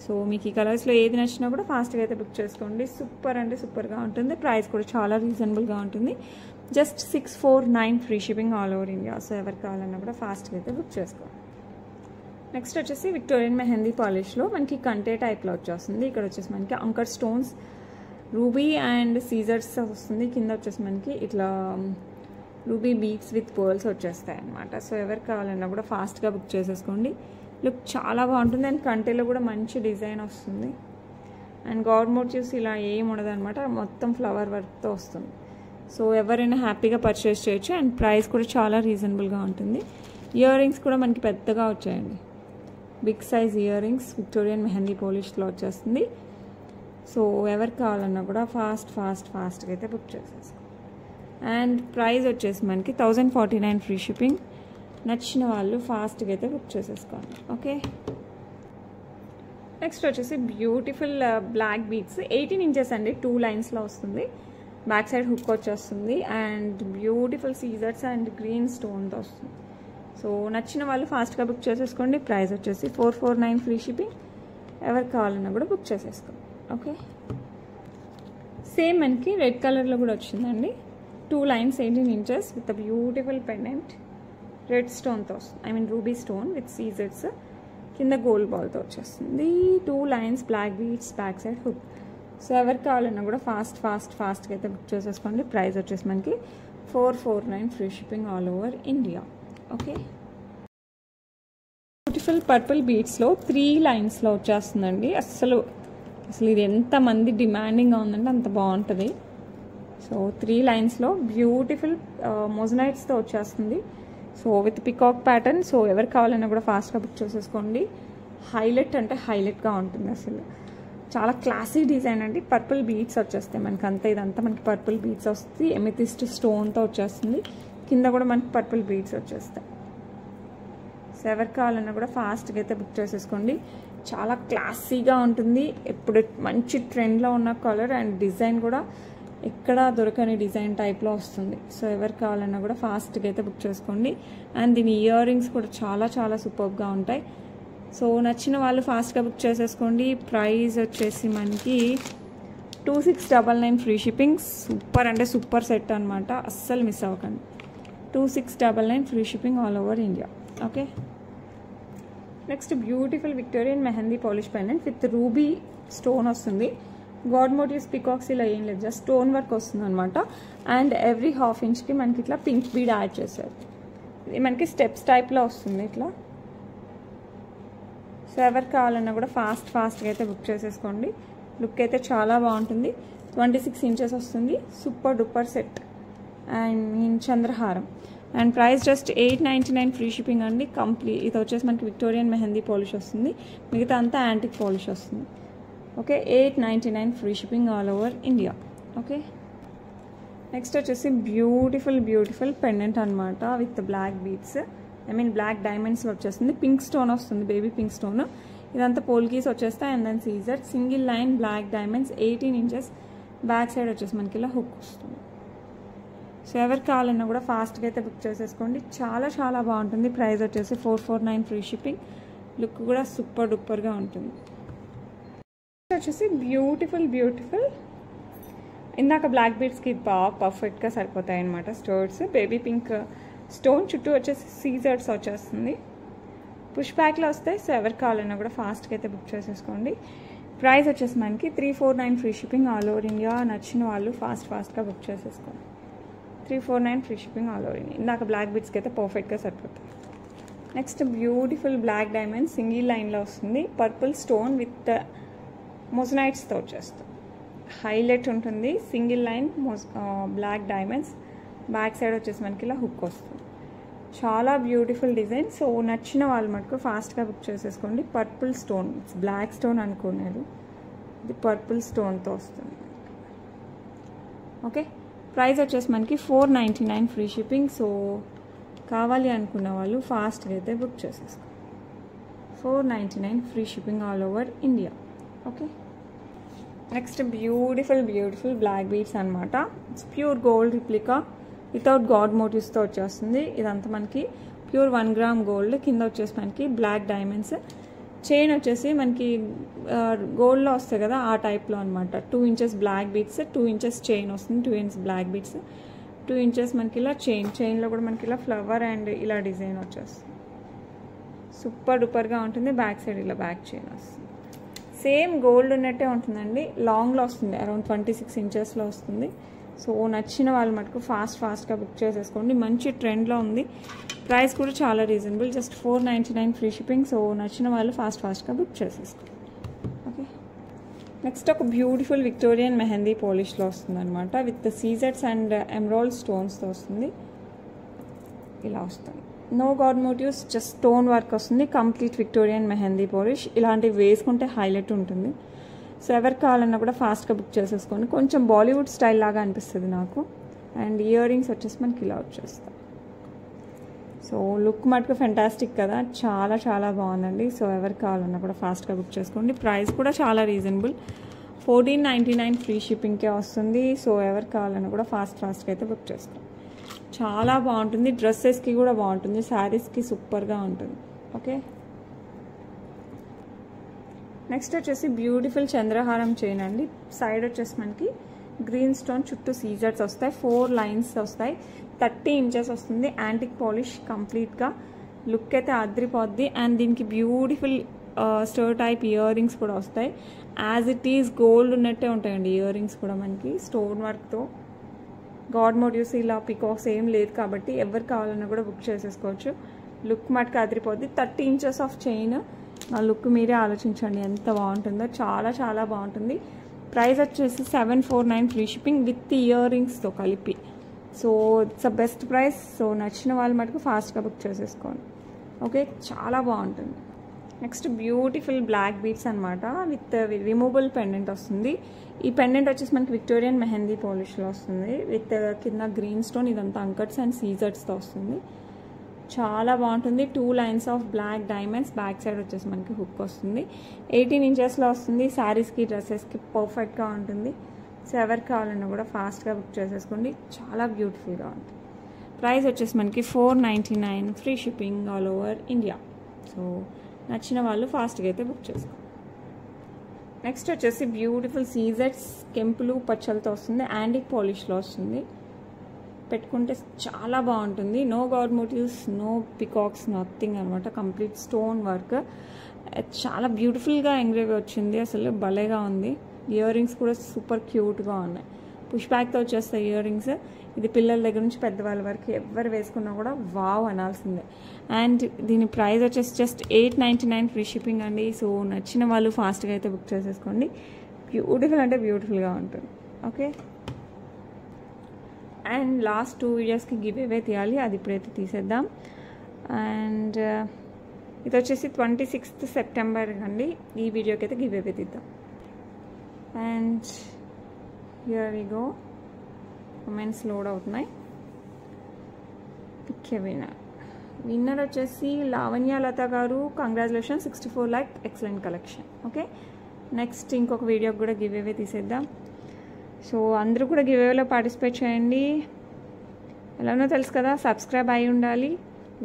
So మీకు ఈ కలర్స్లో ఏది నచ్చినా కూడా ఫాస్ట్గా అయితే బుక్ చేసుకోండి. సూపర్ అంటే సూపర్గా ఉంటుంది. ప్రైస్ కూడా చాలా రీజనబుల్గా ఉంటుంది. Just 649 free shipping all over India. So ఎవరికి కావాలన్నా కూడా ఫాస్ట్గా అయితే బుక్ చేసుకోండి. నెక్స్ట్ వచ్చేసి విక్టోరియన్ మెహందీ పాలిష్లో మనకి కంటే టైప్లో వచ్చేస్తుంది. ఇక్కడ వచ్చేసి మనకి అంకర్ స్టోన్స్, రూబీ అండ్ సీజర్స్ వస్తుంది. కింద వచ్చేసి మనకి ఇట్లా రూబీ బీడ్స్ విత్ పర్ల్స్ వచ్చేస్తాయి అన్నమాట. సో ఎవరికి కావాలన్నా కూడా ఫాస్ట్గా బుక్ చేసేసుకోండి. లుక్ చాలా బాగుంటుంది. అండ్ కంటెలో కూడా మంచి డిజైన్ వస్తుంది. అండ్ గాడ్ మోటివ్స్ ఇలా ఏం ఉండదు అనమాట, మొత్తం ఫ్లవర్ వర్క్తో వస్తుంది. సో ఎవరైనా హ్యాపీగా పర్చేస్ చేయొచ్చు. అండ్ ప్రైస్ కూడా చాలా రీజనబుల్గా ఉంటుంది. ఇయర్ రింగ్స్ కూడా మనకి పెద్దగా వచ్చాయండి. Big size earrings Victorian mehndi పాలిష్లో వచ్చేస్తుంది. సో ఎవరికి కావాలన్నా కూడా ఫాస్ట్గా అయితే బుక్ చేసేసుకోండి. అండ్ ప్రైస్ వచ్చేసి మనకి 1049 ఫ్రీ షిప్పింగ్. నచ్చిన వాళ్ళు ఫాస్ట్గా అయితే బుక్ చేసేసుకోండి. ఓకే, నెక్స్ట్ వచ్చేసి బ్యూటిఫుల్ బ్లాక్ బీడ్స్ 18 ఇంచెస్ అండి. 2 లైన్స్లో వస్తుంది. బ్యాక్ సైడ్ హుక్ వచ్చేస్తుంది. అండ్ బ్యూటిఫుల్ సీజర్స్ అండ్ గ్రీన్ స్టోన్తో వస్తుంది. సో నచ్చిన వాళ్ళు ఫాస్ట్గా బుక్ చేసేసుకోండి. ప్రైస్ వచ్చేసి 449 ఫ్రీ షిప్పింగ్. ఎవరికి కావాలన్నా కూడా బుక్ చేసేసుకోండి. ఓకే, సేమ్ మనకి రెడ్ కలర్లో కూడా వచ్చిందండి. 2 lines 18 inches with a beautiful pendant. Red స్టోన్తో వస్తుంది, I mean ruby stone with సీజర్స్. కింద గోల్డ్ బాల్తో వచ్చేస్తుంది. 2 lines black beads, back side hook. So ఎవరికి కావాలన్నా కూడా ఫాస్ట్గా అయితే బుక్ చేసేసుకోండి. ప్రైస్ వచ్చేసి మనకి 449 free shipping all over India. Okay, beautiful purple బీడ్స్లో 3 లైన్స్లో వచ్చేస్తుందండి. అసలు ఇది ఎంతమంది డిమాండింగ్గా ఉందంటే అంత బాగుంటుంది. సో 3 లైన్స్లో బ్యూటిఫుల్ మొజనైట్స్తో వచ్చేస్తుంది. So with peacock pattern. So ఎవరికి కావాలన్నా కూడా ఫాస్ట్గా బుక్ చేసేసుకోండి. హైలైట్ అంటే హైలైట్గా ఉంటుంది. అసలు చాలా క్లాసీ డిజైన్ అండి. పర్పుల్ బీడ్స్ వచ్చేస్తాయి మనకి అంతా. ఇదంతా మనకి పర్పుల్ బీడ్స్ వస్తుంది. ఎమెథిస్ట్ స్టోన్తో వచ్చేస్తుంది. కింద కూడా మనకి పర్పుల్ బీడ్స్ వచ్చేస్తాయి. సో ఎవరికి కావాలన్నా కూడా ఫాస్ట్గా అయితే బుక్ చేసేసుకోండి. చాలా క్లాసీగా ఉంటుంది. ఇప్పుడు మంచి ట్రెండ్లో ఉన్న కలర్ అండ్ డిజైన్ కూడా ఎక్కడ దొరకని డిజైన్ టైప్లో వస్తుంది. సో ఎవరికి కావాలన్నా కూడా ఫాస్ట్గా అయితే బుక్ చేసుకోండి. అండ్ దీని ఇయర్ రింగ్స్ కూడా చాలా సూపర్గా ఉంటాయి. సో నచ్చిన వాళ్ళు ఫాస్ట్గా బుక్ చేసేసుకోండి. ప్రైస్ వచ్చేసి మనకి 2699 ఫ్రీ షిప్పింగ్. సూపర్ అంటే సూపర్ సెట్ అనమాట. అస్సలు మిస్ అవ్వకండి. 2699 free shipping all over India. Okay, next beautiful Victorian mehndi polish pendant with ruby stone వస్తుంది. గాడ్ మోటివ్స్ పికాక్స్ ఇలా ఏం లేదు, జస్ట్ స్టోన్ వర్క్ వస్తుంది అనమాట. అండ్ ఎవ్రీ హాఫ్ ఇంచ్కి మనకి ఇట్లా పింక్ బీడ్ యాడ్ చేశారు. ఇది మనకి స్టెప్స్ టైప్లో వస్తుంది ఇట్లా. సో ఎవరికి కావాలన్నా కూడా ఫాస్ట్గా అయితే బుక్ చేసేసుకోండి. లుక్ అయితే చాలా బాగుంటుంది. 26 ఇంచెస్ వస్తుంది. సూపర్ డూపర్ సెట్ అండ్ చంద్రహారం. And price just 899 free shipping అండి. కంప్లీట్ ఇది వచ్చేసి మనకి విక్టోరియన్ మెహందీ పాలిష్ వస్తుంది. మిగతా అంతా యాంటిక్ పాలిష్ వస్తుంది. Okay, 899 free shipping all over India. Okay, next వచ్చేసి బ్యూటిఫుల్ పెండెంట్ అనమాట with black beads, I mean black డైమండ్స్లో వచ్చేస్తుంది. పింక్ స్టోన్ వస్తుంది, బేబీ పింక్ స్టోన్. ఇదంతా పోల్కీస్ వచ్చేస్తాయి. And then CZ single line black diamonds 18 inches. Back side వచ్చేసి మనకి ఇలా హుక్ వస్తుంది. సో ఎవరికి కావాలన్నా కూడా ఫాస్ట్గా అయితే బుక్ చేసేసుకోండి. చాలా బాగుంటుంది. ప్రైస్ వచ్చేసి 449 ఫ్రీ షిప్పింగ్. లుక్ కూడా సూపర్ డూపర్గా ఉంటుంది. వచ్చేసి బ్యూటిఫుల్ ఇందాక బ్లాక్ బీడ్స్కి బాగా పర్ఫెక్ట్గా సరిపోతాయి అనమాట. స్టోర్స్ బేబీ పింక్ స్టోన్ చుట్టూ వచ్చేసి సీజర్స్ వచ్చేస్తుంది. పుష్ బ్యాక్లో వస్తాయి. సో ఎవరికి కావాలన్నా కూడా ఫాస్ట్గా అయితే బుక్ చేసేసుకోండి. ప్రైస్ వచ్చేసి మనకి 349 free shipping all over India. నచ్చిన వాళ్ళు ఫాస్ట్గా బుక్ చేసేసుకోండి. 349 free shipping all over India. ఇందాక బ్లాక్ బీడ్స్కి అయితే పర్ఫెక్ట్గా సరిపోతాయి. Next beautiful black diamond single లైన్లో వస్తుంది. పర్పుల్ స్టోన్ విత్ మొజనైట్స్తో వచ్చేస్తుంది. హైలైట్ ఉంటుంది. Single line black diamonds. Back side వచ్చేసి మనకి ఇలా హుక్ వస్తుంది. చాలా బ్యూటిఫుల్ డిజైన్. సో నచ్చిన వాళ్ళు మటుకు ఫాస్ట్గా బుక్ చేసేసుకోండి. పర్పుల్ స్టోన్, బ్లాక్ స్టోన్ అనుకున్నారు, ఇది పర్పుల్ స్టోన్తో వస్తుంది. ఓకే, ప్రైస్ వచ్చేసి మనకి 499 ఫ్రీ షిప్పింగ్. సో కావాలి అనుకున్న వాళ్ళు ఫాస్ట్గా అయితే బుక్ చేసేసుకోండి. 499 free shipping all over India. Okay, next beautiful black beads అనమాట. It's pure gold replica without god మోటివ్స్తో వచ్చేస్తుంది. ఇదంతా మనకి ప్యూర్ 1 గ్రామ్ గోల్డ్, కింద వచ్చేసి మనకి బ్లాక్ డైమండ్స్, చైన్ వచ్చేసి మనకి గోల్డ్లో వస్తాయి కదా ఆ టైప్లో అనమాట. 2 inches black beads, 2 inches chain వస్తుంది, 2 ఇంచెస్ బ్లాక్ బీడ్స్, 2 ఇంచెస్ మనకి ఇలా చైన్లో కూడా మనకి ఇలా ఫ్లవర్ అండ్ ఇలా డిజైన్ వచ్చేస్తుంది. సూపర్ డూపర్గా ఉంటుంది. బ్యాక్ సైడ్ ఇలా బ్యాక్ చైన్ వస్తుంది. సేమ్ గోల్డ్ ఉన్నట్టే ఉంటుందండి. లాంగ్లో వస్తుంది, అరౌండ్ 26 ఇంచెస్లో వస్తుంది. సో నచ్చిన వాళ్ళు మటుకు ఫాస్ట్గా బుక్ చేసేసుకోండి. మంచి ట్రెండ్లో ఉంది. ప్రైస్ కూడా చాలా reasonable, just 499 free shipping. So నచ్చిన వాళ్ళు ఫాస్ట్గా బుక్ చేసేసుకోండి. ఓకే, నెక్స్ట్ ఒక బ్యూటిఫుల్ విక్టోరియన్ మెహందీ పాలిష్లో వస్తుంది అనమాట. విత్ సీజెట్స్ అండ్ ఎమరాల్డ్ స్టోన్స్తో వస్తుంది. ఇలా వస్తుంది. No god motifs, just stone work వస్తుంది. Complete Victorian mehndi polish. ఇలాంటివి వేసుకుంటే హైలైట్ ఉంటుంది. సో ఎవరికి కావాలన్నా కూడా ఫాస్ట్గా బుక్ చేసేసుకోండి. కొంచెం బాలీవుడ్ స్టైల్ లాగా అనిపిస్తుంది నాకు. అండ్ ఇయర్ రింగ్స్ వచ్చేసి మనకి ఇలా వచ్చేస్తాయి. సో లుక్ మటుకు ఫెంటాస్టిక్ కదా, చాలా బాగుందండి. సో ఎవరికి కావాలన్నా కూడా ఫాస్ట్గా బుక్ చేసుకోండి. ప్రైస్ కూడా చాలా రీజనబుల్, 1499 ఫ్రీ షిప్పింగ్కే వస్తుంది. సో ఎవరికి కావాలన్నా కూడా ఫాస్ట్గా అయితే బుక్ చేసుకోండి. చాలా బాగుంటుంది. డ్రెస్సెస్కి కూడా బాగుంటుంది, శారీస్కి సూపర్గా ఉంటుంది. ఓకే, నెక్స్ట్ వచ్చేసి బ్యూటిఫుల్ చంద్రహారం చైన్ అండి. సైడ్ వచ్చేసి మనకి గ్రీన్ స్టోన్, చుట్టూ సీజర్స్ వస్తాయి, 4 లైన్స్ వస్తాయి, 30 ఇంచెస్ వస్తుంది. యాంటిక్ పాలిష్ కంప్లీట్గా. లుక్ అయితే అద్రిపోద్ది. అండ్ దీనికి బ్యూటిఫుల్ స్టర్ టైప్ ఇయర్ రింగ్స్ కూడా వస్తాయి. యాజ్ ఇట్ ఈజ్ గోల్డ్ ఉన్నట్టే ఉంటాయండి ఇయర్ రింగ్స్ కూడా మనకి స్టోన్ వర్క్తో. గాడ్ మోటివ్స్ ఇలా పికాక్స్ ఏం లేదు కాబట్టి ఎవరు కావాలన్నా కూడా బుక్ చేసేసుకోవచ్చు. లుక్ మటుకు అదిరిపోద్ది. 30 ఇంచెస్ ఆఫ్ చైన్. ఆ లుక్ మీరే ఆలోచించండి ఎంత బాగుంటుందో. చాలా బాగుంటుంది. ప్రైస్ వచ్చేసి 749 ఫ్రీ షిప్పింగ్ విత్ ఇయర్ రింగ్స్తో కలిపి. So it's a best price. So నచ్చిన వాళ్ళు మటుకు ఫాస్ట్గా బుక్ చేసేసుకోండి. ఓకే, చాలా బాగుంటుంది. నెక్స్ట్ బ్యూటిఫుల్ బ్లాక్ బీడ్స్ అనమాట. విత్ రిమూవబుల్ పెండెంట్ వస్తుంది. ఈ పెండెంట్ వచ్చేసి మనకి విక్టోరియన్ మెహందీ పాలిష్లో వస్తుంది. విత్ కింద గ్రీన్ స్టోన్, ఇదంతా అంకట్స్ అండ్ సీజర్స్తో వస్తుంది. చాలా బాగుంటుంది. 2 lines of black diamonds. Back side వచ్చేసి మనకి హుక్ వస్తుంది. 18 ఇంచెస్లో వస్తుంది. శారీస్కి డ్రెస్సెస్కి పర్ఫెక్ట్గా ఉంటుంది. సో ఎవరికి కావాలన్నా కూడా ఫాస్ట్గా బుక్ చేసేసుకోండి. చాలా బ్యూటిఫుల్గా ఉంటుంది. ప్రైస్ వచ్చేసి మనకి 499 free shipping all over India. So నచ్చిన వాళ్ళు ఫాస్ట్గా అయితే బుక్ చేసుకోండి. నెక్స్ట్ వచ్చేసి బ్యూటిఫుల్ సీజెట్స్ కెంపులు పచ్చలతో వస్తుంది. యాంటిక్ పాలిష్లో వస్తుంది. పెట్టుకుంటే చాలా బాగుంటుంది. No god motifs, no peacocks, nothing అనమాట. Complete stone work. చాలా బ్యూటిఫుల్గా ఎంగ్రేవ్ వచ్చింది. అసలు భలేగా ఉంది. ఇయర్ రింగ్స్ కూడా సూపర్ క్యూట్గా ఉన్నాయి. పుష్ బ్యాక్తో వచ్చేస్తాయి ఇయర్ రింగ్స్. ఇది పిల్లల దగ్గర నుంచి పెద్దవాళ్ళ వరకు ఎవరు వేసుకున్నా కూడా వావ్ అనాల్సిందే. అండ్ దీని ప్రైస్ వచ్చేసి జస్ట్ 899 ఫ్రీ షిప్పింగ్ అండి. సో నచ్చిన వాళ్ళు ఫాస్ట్గా అయితే బుక్ చేసేసుకోండి. బ్యూటిఫుల్ అంటే బ్యూటిఫుల్గా ఉంటుంది. ఓకే, అండ్ లాస్ట్ 2 వీడియోస్కి గివ్ అవే తీయాలి, అది ఇప్పుడైతే తీసేద్దాం. అండ్ ఇది వచ్చేసి 26th సెప్టెంబర్ అండి. ఈ వీడియోకి అయితే గివ్ అవే తీద్దాం. And here we go. Comments load అవుతున్నాయి. పిక్ విన్నర్ వచ్చేసి లావణ్య లత గారు. Congratulation, 64 lakh excellent collection. Okay, next ఇంకొక వీడియోకి కూడా గివ్ అవే తీసేద్దాం. సో అందరూ కూడా గివ్ అవేలో పార్టిసిపేట్ చేయండి. ఎలానో తెలుసు కదా, సబ్స్క్రైబ్ అయి ఉండాలి,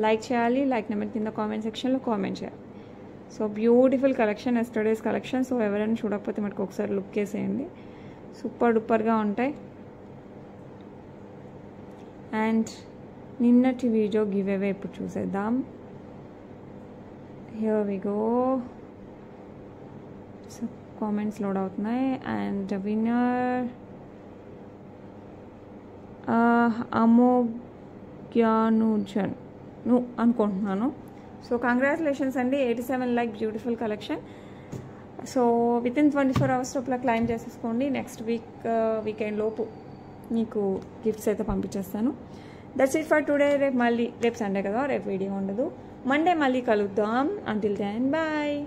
లైక్ చేయాలి, లైక్ నెంబర్ కింద కామెంట్ సెక్షన్లో కామెంట్ చేయాలి. So beautiful collection, yesterday's collection. So ఎవరైనా చూడకపోతే మనకు ఒకసారి లుక్ వేసేయండి. సూపర్ డూపర్గా ఉంటాయి. అండ్ నిన్నటి వీడియో గివ్ అవే ఇప్పుడు చూసేద్దాం. Here we go. So comments load అవుతున్నాయి. అండ్ విన్నర్ అమోగ్యానుజన్ అనుకుంటున్నాను. సో కంగ్రాచులేషన్స్ అండి, 87 lakh beautiful collection. So within 24 hours లోపల క్లైమ్ చేసేసుకోండి. నెక్స్ట్ వీకెండ్ లోపు మీకు గిఫ్ట్స్ అయితే పంపించేస్తాను. That's it for today. రేపు సండే కదా, రేపు వీడియో ఉండదు. మండే మళ్ళీ కలుద్దాం. Until then bye.